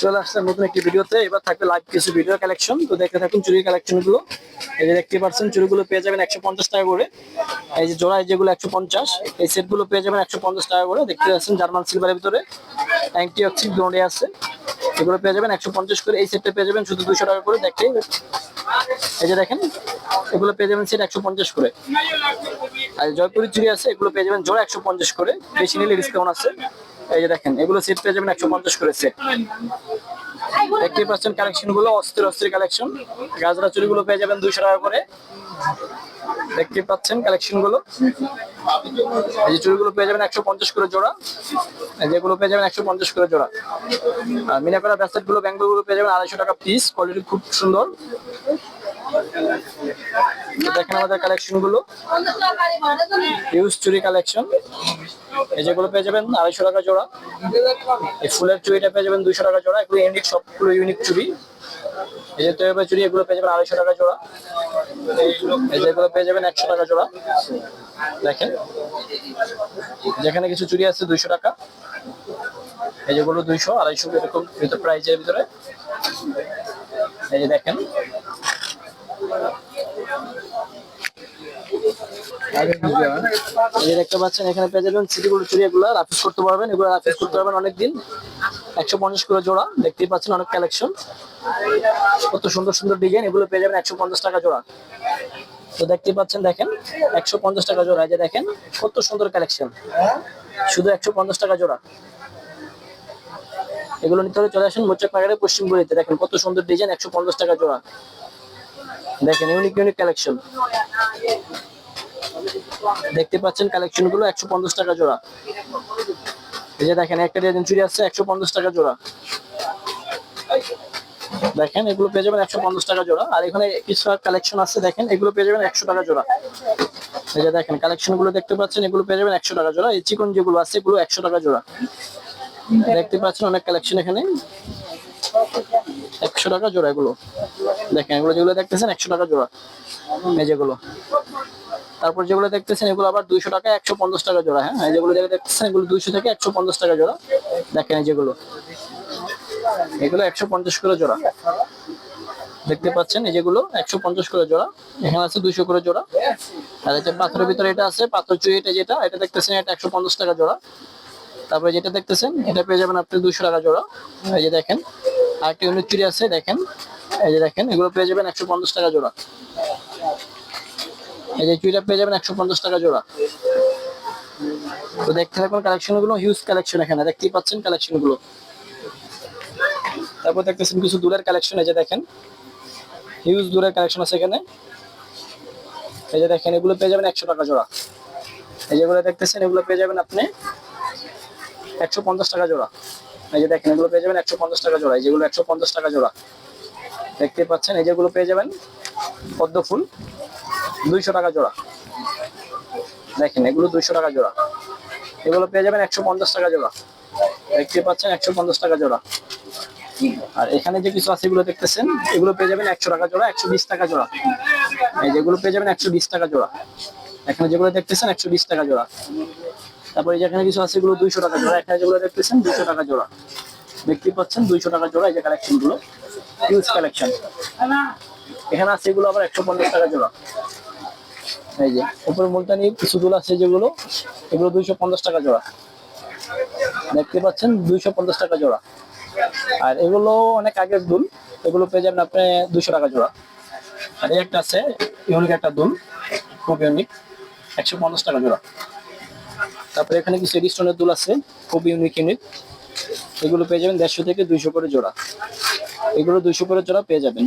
চলে আসলাম নতুন একটি ভিডিওতে। এবার থাকবে লাইভ কিছু ভিডিও কালেকশন। তো দেখতে থাকুন চুরির কালেকশন গুলো। এই যে দেখতে পাচ্ছেন চুড়িগুলো পেয়ে যাবেন 150 টাকা করে। এই যে জোড়া যেগুলো 150, এই সেট গুলো পেয়ে যাবেন 150 টাকা করে। দেখতে পাচ্ছেন জার্মান সিলভারের ভিতরে অ্যান্টি অক্সিড গ্লোডে আছে, এগুলো পেয়ে যাবেন 150 করে। এই সেটটা পেয়ে যাবেন শুধু 200 টাকা করে। দেখতে এই যে দেখেন, এগুলো পেয়ে যাবেন সেট 150 করে। আর জয়পুরি চুড়ি আছে, এগুলো পেয়ে যাবেন জোড়া 150 করে, বেশি নিলে ডিসকাউন্ট আছে। এই যে দেখেন, এগুলো সেট পেয়ে যাবেন 150 করে সেট। দেখতে পাচ্ছেন কালেকশন গুলো অস্থির অস্থির কালেকশন। গাজরা চুড়ি গুলো পেয়ে যাবেন 200 টাকা করে। দেখতে পাচ্ছেন কালেকশন গুলো। এই যে চুড়িগুলো পেয়ে যাবেন 150 করে জোড়া, যেগুলো পেয়ে যাবেন 150 করে জোড়া। আর মিনাকড়া ব্যাসলেট গুলো, ব্যাঙ্গল গুলো পেয়ে যাবেন 250 টাকা পিস। কোয়ালিটি খুব সুন্দর। দেখেন আমাদের কালেকশন গুলো, ইউজ চুড়ি কালেকশন। এই যেগুলো পেয়ে যাবেন 250 টাকা জোড়া। এই ফুলের চুড়িটা পেয়ে যাবেন 200 টাকা জোড়া। এগুলো ইউনিক, সবগুলো ইউনিক চুড়ি। এই যে তৈরি চুড়ি, এগুলো পেয়ে যাবেন 250 টাকা জোড়া। এই যেগুলো পেয়ে যাবেন 100 টাকা জোড়া। দেখেন, যেখানে কিছু চুড়ি আছে 200 টাকা, এই যেগুলো 200, 250 এরকম ভিতর প্রাইজের ভিতরে। এই যে দেখেন, এই যে দেখতে পাচ্ছেন এখানে পেয়ে যাবেন সিটিগুলো চুড়ি। এগুলো রাফিস করতে পারবেন, এগুলো রাফিস করতে পারবেন অনেকদিন। 150 করে জোড়া। দেখতেই পাচ্ছেন অনেক কালেকশন, কত সুন্দর সুন্দর ডিজাইন। এগুলো পেয়ে যাবেন 150 টাকা জোড়া। তো দেখতে পাচ্ছেন, দেখেন 150 টাকা জোড়া। এই যে দেখেন কত সুন্দর কালেকশন, শুধু 150 টাকা জোড়া। এগুলো নিতে হলে চলে আসুন মোচাক বাজারে পশ্চিমবঙ্গেতে। দেখেন কত সুন্দর ডিজাইন, 150 টাকা জোড়া। দেখেন ইউনিক ইউনিক কালেকশন। দেখতে পাচ্ছেন কালেকশন গুলো 150 টাকা জোড়া। এই যে দেখেন একটা ডিজাইন চুড়ি আছে 150 টাকা জোড়া। দেখেন এগুলো পেয়ে যাবেন 150 টাকা জোড়া। আর এখানে কিছু কালেকশন আছে, দেখেন এগুলো পেয়ে যাবেন 100 টাকা জোড়া। এই যে দেখেন কালেকশন গুলো দেখতে পাচ্ছেন, এগুলো পেয়ে যাবেন 100 টাকা জোড়া। এই চিকন যেগুলো আছে এগুলো 100 টাকা জোড়া। দেখতে পাচ্ছেন অনেক কালেকশন এখানে, 100 টাকা জোড়া এগুলো। দেখেন এগুলো যেগুলো দেখতেছেন 100 টাকা জোড়া, এই যেগুলো। তারপর যেগুলো দেখতেছেন এগুলো আবার 200 টাকা, 150 টাকা জোড়া। হ্যাঁ, এই যেগুলো দেখতেছেন এগুলো 200 থেকে 150 টাকা জোড়া। দেখেন এই যেগুলো, এগুলো 150 করে জোড়া। দেখতে পাচ্ছেন এই যেগুলো 150 করে জোড়া। এখানে আছে 200 করে জোড়া। আর এই যে পাথরের ভিতরে এটা আছে, পাথর চুড়ি, এটা দেখতেছেন এটা 150 টাকা জোড়া। তারপরে যেটা দেখতেছেন এটা পেয়ে যাবেন আপনি 200 টাকা জোড়া। এই যে দেখেন আরেকটা ইউনিক চুড়ি আছে, দেখেন এই যে দেখেন, এগুলো পেয়ে যাবেন 150 টাকা জোড়া। এই যে চুড়িটা পেয়ে যাবেন 150 টাকা জোড়া। তো দেখতে থাকুন কালেকশন গুলো, হিউজ কালেকশন এখানে দেখতেই পাচ্ছেন কালেকশন গুলো। তারপর দেখতেছেন কিছু দুলের কালেকশন। এই যে দেখেন হিউজ দুলের কালেকশন আছে এখানে। এই যে দেখেন এগুলো পেয়ে যাবেন 100 টাকা জোড়া। এই যেগুলো দেখতেছেন এগুলো পেয়ে যাবেন আপনি 150 টাকা জোড়া। এই যে দেখেন এগুলো পেয়ে যাবেন 150 টাকা জোড়া। এই যেগুলো 150 টাকা জোড়া দেখতে পাচ্ছেন। এই যেগুলো পেয়ে যাবেন পদ্ম ফুল 200 টাকা জোড়া। দেখেন এগুলো 200 টাকা জোড়া। এগুলো পেয়ে যাবেন 150 টাকা জোড়া। দেখতে পাচ্ছেন 150 টাকা জোড়া। আর এখানে যে কিছু আছে এগুলো দেখতেছেন, এগুলো পেয়ে যাবেন 100 টাকা জোড়া, 120 টাকা জোড়া। এই যেগুলো পেয়ে যাবেন 120 টাকা জোড়া। এখানে যেগুলো দেখতেছেন 120 টাকা জোড়া। তারপরে যেখানে কিছু আছে এগুলো 200 টাকা জোড়া। এখানে যেগুলো দেখতেছেন 200 টাকা জোড়া। দেখতে পাচ্ছেন 200 টাকা জোড়া। এই যে কালেকশন গুলো হিউজ কালেকশন। এখানে আছে এগুলো আবার 150 টাকা জোড়া। এই যে উপরে মুলতানি কিছু দুল আছে যেগুলো, এগুলো 250 টাকা জোড়া। দেখতে পাচ্ছেন 250 টাকা জোড়া। আর এগুলো অনেক আগের দুল, এগুলো পেয়ে যাবেন আপনি 200 টাকা জোড়া। আর এই একটা আছে ইউনিক একটা দুল, খুব ইউনিক, 150 টাকা জোড়া। তারপরে এখানে কিছু এডিস্টোনের দুল আছে, খুব ইউনিক ইউনিক। এগুলো পেয়ে যাবেন 150 থেকে 200 করে জোড়া। এগুলো 200 করে জোড়া পেয়ে যাবেন।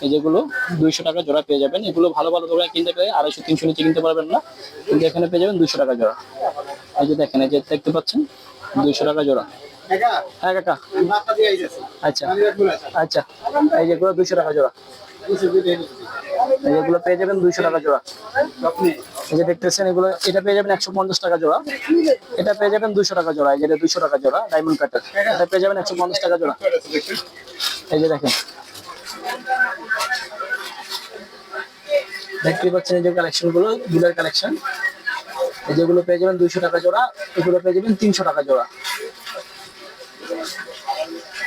এই যেগুলো 200 টাকা জোড়া পেয়ে যাবেন। এগুলো ভালো ভালো দোকানে কিনতে গেলে 250, 300 নিচে কিনতে পারবেন না, কিন্তু এখানে পেয়ে যাবেন 200 টাকা জোড়া। এই যে দেখেন, এই যে দেখতে পাচ্ছেন 200 টাকা জোড়া। হ্যাঁ কাকা, আচ্ছা আচ্ছা। এই যেগুলো 200 টাকা জোড়া। এগুলো পেয়ে যাবেন 200 টাকা জোড়া। এই যে দেখতেছেন এগুলো, এটা পেয়ে যাবেন 150 টাকা জোড়া। এটা পেয়ে যাবেন 200 টাকা জোড়া। এই যে 200 টাকা জোড়া ডায়মন্ড কাটার, এটা পেয়ে যাবেন 150 টাকা জোড়া। এই যে দেখেন, দেখতে পাচ্ছেন এই যে কালেকশন গুলো, দুলের কালেকশন। এই যেগুলো পেয়ে যাবেন 200 টাকা জোড়া। এগুলো পেয়ে যাবেন 300 টাকা জোড়া।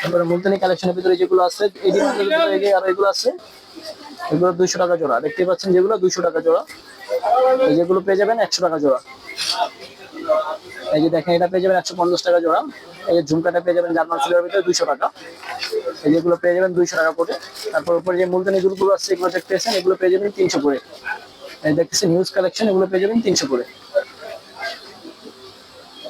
তারপরে মুলতানি কালেকশনের ভিতরে যেগুলো আছে এই ডিমান্ডের ভিতরে এই যে আর এগুলো আছে, এগুলো 200 টাকা জোড়া দেখতে পাচ্ছেন, যেগুলো 200 টাকা জোড়া। এই যেগুলো পেয়ে যাবেন 100 টাকা জোড়া। এই যে দেখেন এটা পেয়ে যাবেন 150 টাকা জোড়া। এই যে ঝুমকাটা পেয়ে যাবেন জার্মান সিলভার ভিতরে 200 টাকা। এই যেগুলো পেয়ে যাবেন 200 টাকা করে। তারপর উপরে যে মুলতানি গুলো আছে এগুলো দেখতেছেন, এগুলো পেয়ে যাবেন 300 করে। এই দেখতেছেন হিউজ কালেকশন, এগুলো পেয়ে যাবেন 300 করে।